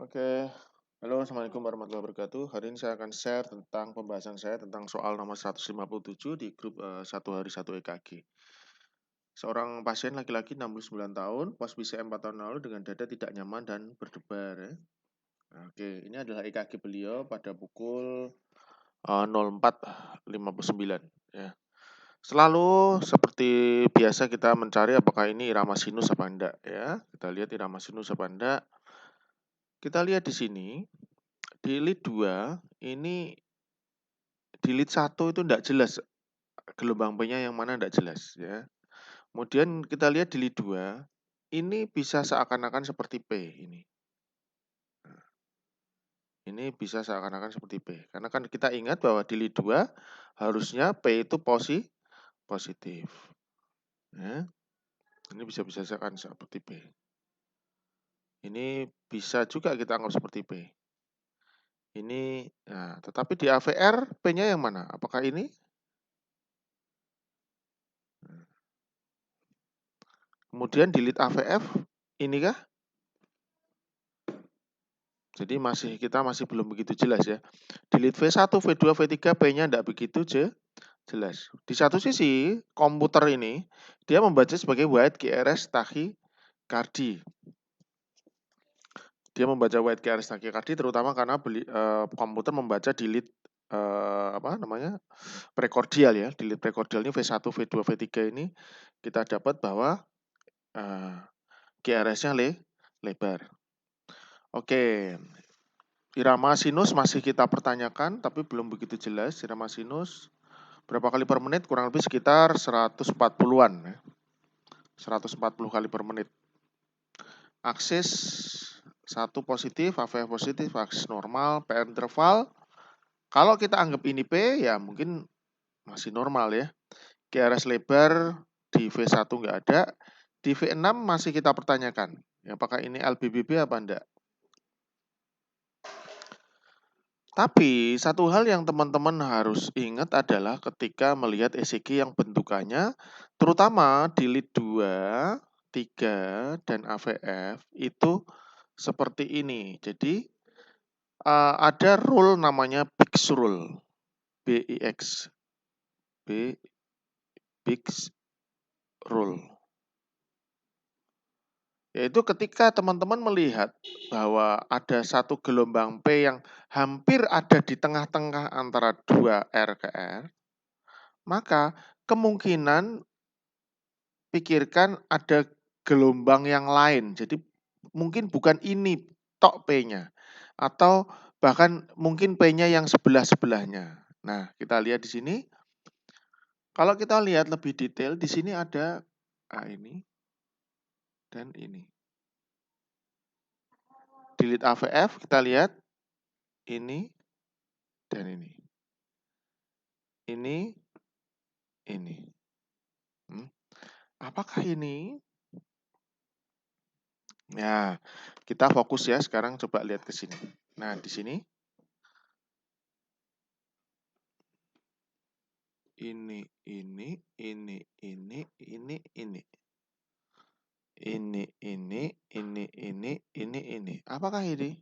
Oke, halo Assalamualaikum warahmatullahi wabarakatuh. Hari ini saya akan share tentang pembahasan saya tentang soal nomor 157 di grup 1 hari 1 EKG. Seorang pasien laki-laki 69 tahun, pos PCM 4 tahun lalu dengan dada tidak nyaman dan berdebar. Ya. Oke, ini adalah EKG beliau pada pukul 04.59. Ya. Selalu seperti biasa kita mencari apakah ini irama sinus apa enggak. Ya. Kita lihat irama sinus apa enggak. Kita lihat di sini. Di lead 2, ini di lead 1 itu enggak jelas, gelombang P-nya yang mana enggak jelas ya. Kemudian kita lihat di lead 2, ini bisa seakan-akan seperti P ini. Ini bisa seakan-akan seperti P. Karena kan kita ingat bahwa di lead 2 harusnya P itu positif. Ya. Ini bisa seakan seperti P. Ini bisa juga kita anggap seperti P. Ini, nah, tetapi di AVR P-nya yang mana? Apakah ini? Kemudian di lead AVF, inikah? Jadi kita masih belum begitu jelas ya. Di lead V1, V2, V3 P-nya tidak begitu jelas. Di satu sisi, komputer ini dia membaca sebagai white GRS tachycardy. Dia membaca white GRS tachycardy terutama karena komputer membaca di lead prekordial ya. Di lead prekordial ini V1, V2, V3 ini kita dapat bahwa GRS-nya lebar. Oke. Irama sinus masih kita pertanyakan, tapi belum begitu jelas. Irama sinus berapa kali per menit? Kurang lebih sekitar 140-an. Ya. 140 kali per menit. Aksis 1 positif, AVF positif, aksis normal, P interval. Kalau kita anggap ini P, ya mungkin masih normal ya. GRS lebar di V1 nggak ada. Di V6 masih kita pertanyakan. Apakah ini LBBB apa enggak? Tapi satu hal yang teman-teman harus ingat adalah ketika melihat ECG yang bentukannya, terutama di lead 2, 3, dan AVF itu seperti ini. Jadi ada rule namanya BIX rule. BIX. BIX rule. Yaitu ketika teman-teman melihat bahwa ada satu gelombang P yang hampir ada di tengah-tengah antara 2 R ke R, maka kemungkinan pikirkan ada gelombang yang lain. Jadi mungkin bukan ini tok P-nya. Atau bahkan mungkin P-nya yang sebelah-sebelahnya. Nah, kita lihat di sini. Kalau kita lihat lebih detail, di sini ada ini dan ini. Di lead AVF kita lihat ini dan ini. Ini. Apakah ini? Ya, kita fokus ya sekarang coba lihat ke sini. Nah, di sini. Ini. Ini. Apakah ini?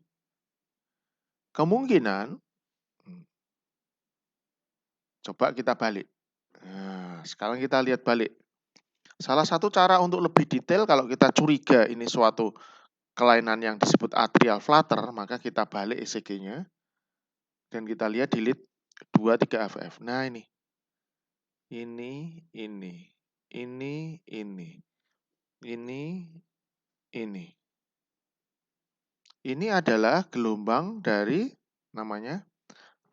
Kemungkinan, coba kita balik. Nah, sekarang kita lihat balik. Salah satu cara untuk lebih detail kalau kita curiga ini suatu kelainan yang disebut atrial flutter, maka kita balik ECG-nya dan kita lihat di lead 2, 3 AVF. Nah, ini. Ini adalah gelombang dari namanya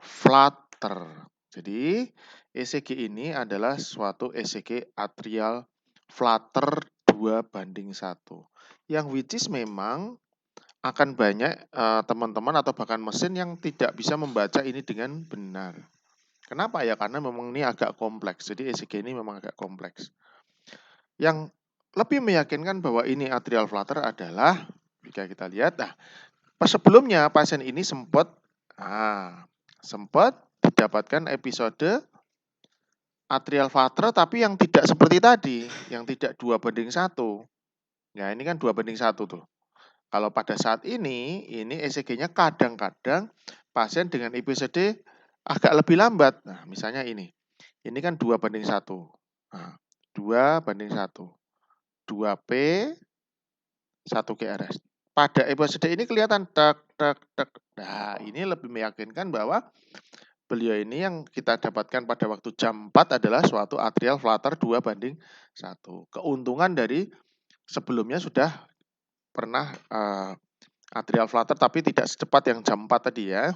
flutter. Jadi ECG ini adalah suatu ECG atrial flutter 2:1. Yang which is memang akan banyak teman-teman atau bahkan mesin yang tidak bisa membaca ini dengan benar. Kenapa ya? Karena memang ini agak kompleks. Jadi ECG ini memang agak kompleks. Yang lebih meyakinkan bahwa ini atrial flutter adalah jika kita lihat, sebelumnya pasien ini sempat didapatkan episode atrial flutter tapi yang tidak seperti tadi, yang tidak 2:1. Ya, ini kan 2:1 tuh. kalau pada saat ini ECG-nya kadang-kadang pasien dengan IPCD agak lebih lambat. Nah, misalnya ini kan 2:1. Nah, 2:1. 2P, 1 GRS. Pada ECG ini kelihatan tek tek tek. Nah, ini lebih meyakinkan bahwa beliau ini yang kita dapatkan pada waktu jam 4 adalah suatu atrial flutter 2:1. Keuntungan dari sebelumnya sudah pernah atrial flutter tapi tidak secepat yang jam 4 tadi ya.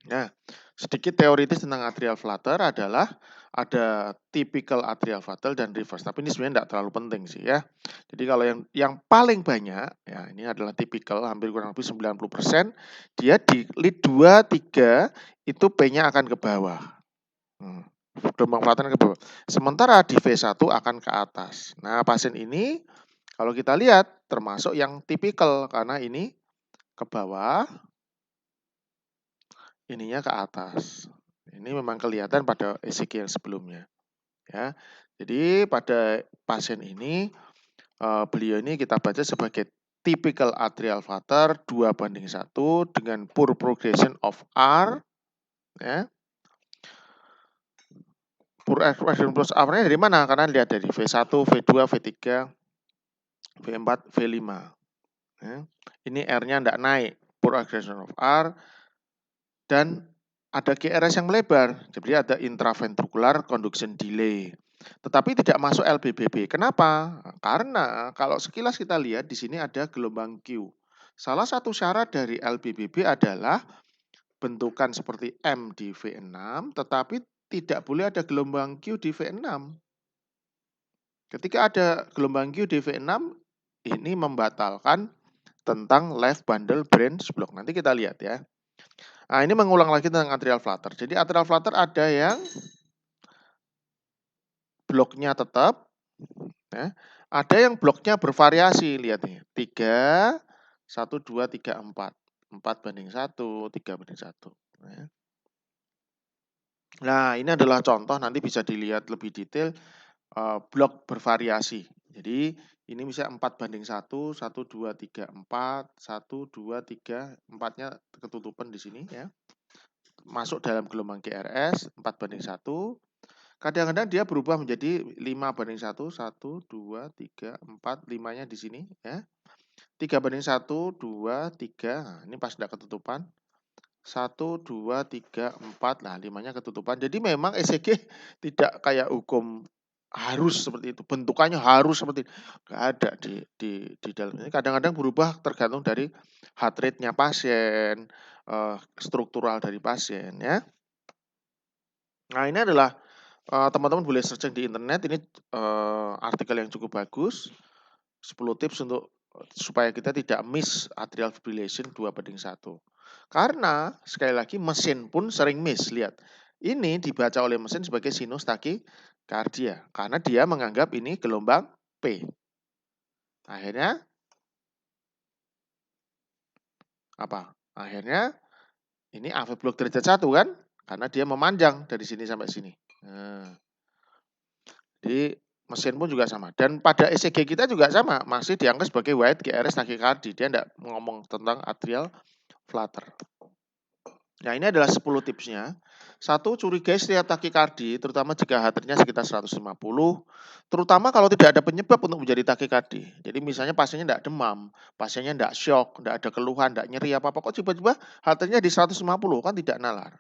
Nah, sedikit teoritis tentang atrial flutter adalah ada typical atrial flutter dan reverse. Tapi ini sebenarnya tidak terlalu penting sih ya. Jadi kalau yang paling banyak, ya ini adalah typical, hampir kurang lebih 90%, dia di lead 2, 3, itu P-nya akan ke bawah. Gelombang flutter ke bawah. Sementara di V1 akan ke atas. Nah, pasien ini kalau kita lihat termasuk yang typical karena ini ke bawah, ininya ke atas. Ini memang kelihatan pada ECG yang sebelumnya. Ya, jadi pada pasien ini beliau ini kita baca sebagai typical atrial flutter 2:1 dengan poor progression of R. Ya. Poor progression of R-nya dari mana? Karena lihat dari V1, V2, V3, V4, V5. Ya. Ini R-nya tidak naik, poor progression of R. Dan ada GRS yang melebar, jadi ada intraventricular conduction delay. Tetapi tidak masuk LBBB. Kenapa? Karena kalau sekilas kita lihat di sini ada gelombang Q. Salah satu syarat dari LBBB adalah bentukan seperti M di V6, tetapi tidak boleh ada gelombang Q di V6. Ketika ada gelombang Q di V6, ini membatalkan tentang left bundle branch block. Nanti kita lihat ya. Nah, ini mengulang lagi tentang atrial flutter. Jadi atrial flutter ada yang bloknya tetap, ya. Ada yang bloknya bervariasi. Lihat nih, 3, 1, 2, 3, 4. 4:1, 3:1. Ya. Nah, ini adalah contoh, nanti bisa dilihat lebih detail, blok bervariasi. Jadi, ini bisa 4:1, 1, 2, 3, 4, 1, 2, 3, 4-nya ketutupan di sini ya. Masuk dalam gelombang GRS 4:1. Kadang-kadang dia berubah menjadi 5:1, 1, 2, 3, 4, 5-nya di sini ya. 3:1, 2, 3, nah ini pas tidak ketutupan. 1, 2, 3, 4, nah 5-nya ketutupan. Jadi memang ECG tidak kayak hukum harus seperti itu, bentukannya harus seperti itu. Nggak ada di dalam ini. Kadang-kadang berubah tergantung dari heart rate-nya pasien, struktural dari pasien ya. Nah, ini adalah teman-teman boleh searching di internet, ini artikel yang cukup bagus, 10 tips untuk supaya kita tidak miss atrial fibrillation 2:1. Karena sekali lagi mesin pun sering miss, lihat. Ini dibaca oleh mesin sebagai sinus tachycardia karena dia menganggap ini gelombang P. Akhirnya apa? Akhirnya ini AV block derajat 1 kan? Karena dia memanjang dari sini sampai sini. Nah, jadi mesin pun juga sama. Dan pada ECG kita juga sama, masih dianggap sebagai white GRS tachycardia. Dia tidak ngomong tentang atrial flutter. Nah, ini adalah 10 tipsnya. 1, curigai setiap takikardi, terutama jika heart-nya sekitar 150, terutama kalau tidak ada penyebab untuk menjadi takikardi. Jadi misalnya pasiennya tidak demam, pasiennya tidak shock, tidak ada keluhan, tidak nyeri apa-apa, kok tiba-tiba heart-nya di 150, kan tidak nalar.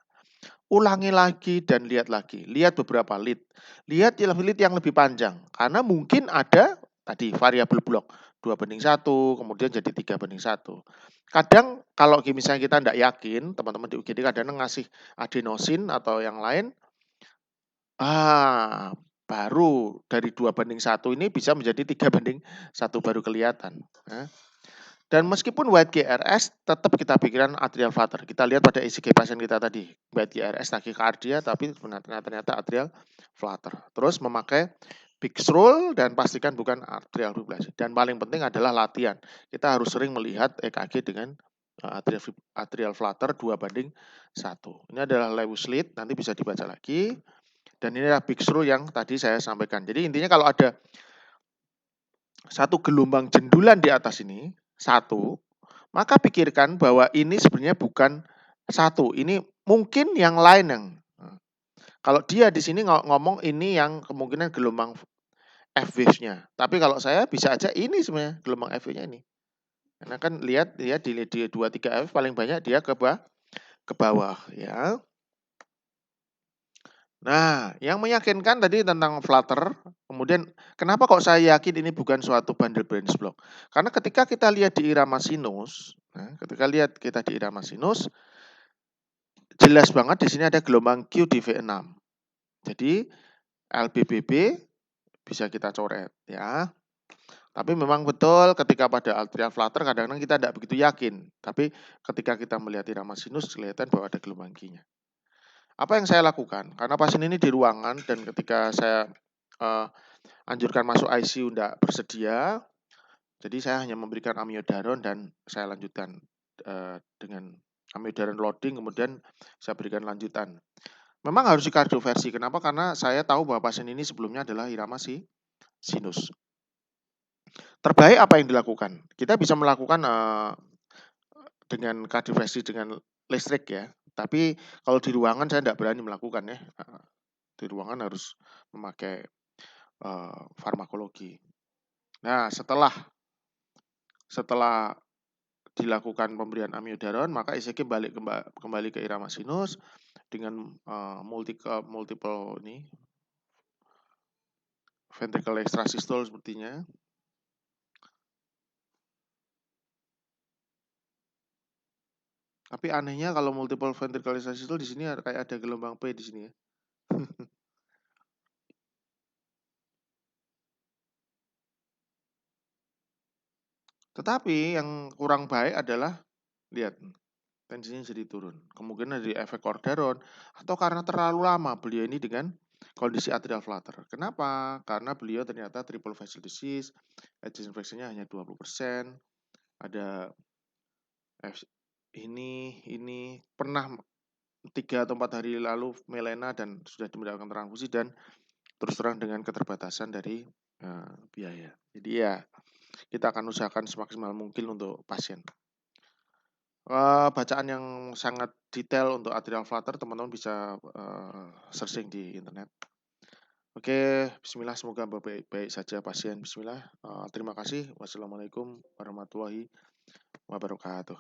Ulangi lagi dan lihat lagi. Lihat beberapa lead. Lihat lead yang lebih panjang. Karena mungkin ada tadi variabel blok 2:1, kemudian jadi 3:1. Kadang kalau misalnya kita tidak yakin, teman-teman di UGD kadang ngasih adenosin atau yang lain, baru dari 2:1 ini bisa menjadi 3:1 baru kelihatan. Dan meskipun white GRS, tetap kita pikiran atrial flutter. Kita lihat pada ECG pasien kita tadi, white GRS tachycardia, tapi ternyata atrial flutter. Terus memakai Bixrule dan pastikan bukan atrial fibrillation. Dan paling penting adalah latihan. Kita harus sering melihat EKG dengan atrial flutter 2:1. Ini adalah Lewis lead, nanti bisa dibaca lagi. Dan ini adalah Bixrule yang tadi saya sampaikan. Jadi intinya kalau ada satu gelombang jendulan di atas ini, satu, maka pikirkan bahwa ini sebenarnya bukan satu, ini mungkin yang lain yang kalau dia di sini ngomong ini yang kemungkinan gelombang F wave-nya. Tapi kalau saya bisa aja ini sebenarnya gelombang F wave-nya ini. Karena kan lihat ya di 2 3 F paling banyak dia ke bawah ya. Nah, yang meyakinkan tadi tentang flutter, kemudian kenapa kok saya yakin ini bukan suatu bundle branch block? Karena ketika kita lihat di irama sinus, nah, ketika lihat kita di irama sinus, jelas banget di sini ada gelombang Q di V6. Jadi LBBB bisa kita coret ya. Tapi memang betul ketika pada atrial flutter kadang-kadang kita tidak begitu yakin. Tapi ketika kita melihat irama sinus kelihatan bahwa ada gelombang Q-nya. Apa yang saya lakukan? Karena pasien ini di ruangan dan ketika saya anjurkan masuk ICU tidak bersedia, jadi saya hanya memberikan amiodaron dan saya lanjutkan dengan amiodaron loading, kemudian saya berikan lanjutan. Memang harus dikardioversi. Kenapa? Karena saya tahu bahwa pasien ini sebelumnya adalah irama sinus. Terbaik apa yang dilakukan? Kita bisa melakukan dengan kardioversi dengan listrik ya. Tapi kalau di ruangan saya tidak berani melakukan ya. Di ruangan harus memakai farmakologi. Nah, setelah dilakukan pemberian amiodaron, maka ECG kembali ke irama sinus dengan multiple ini ventricle extrasystole sepertinya. Tapi anehnya kalau multiple ventricle extrasystole di sini kayak ada gelombang P di sini ya. Tetapi yang kurang baik adalah lihat tensinya jadi turun. Kemungkinan dari efek kordaron atau karena terlalu lama beliau ini dengan kondisi atrial flutter. Kenapa? Karena beliau ternyata triple vessel disease, ejection fraction-nya hanya 20%, ada ini pernah 3 atau 4 hari lalu melena dan sudah mendapatkan transfusi dan terus terang dengan keterbatasan dari biaya. Jadi ya kita akan usahakan semaksimal mungkin untuk pasien. Bacaan yang sangat detail untuk atrial flutter teman-teman bisa searching di internet. Oke, bismillah semoga baik-baik saja pasien. Bismillah. Terima kasih. Wassalamualaikum warahmatullahi wabarakatuh.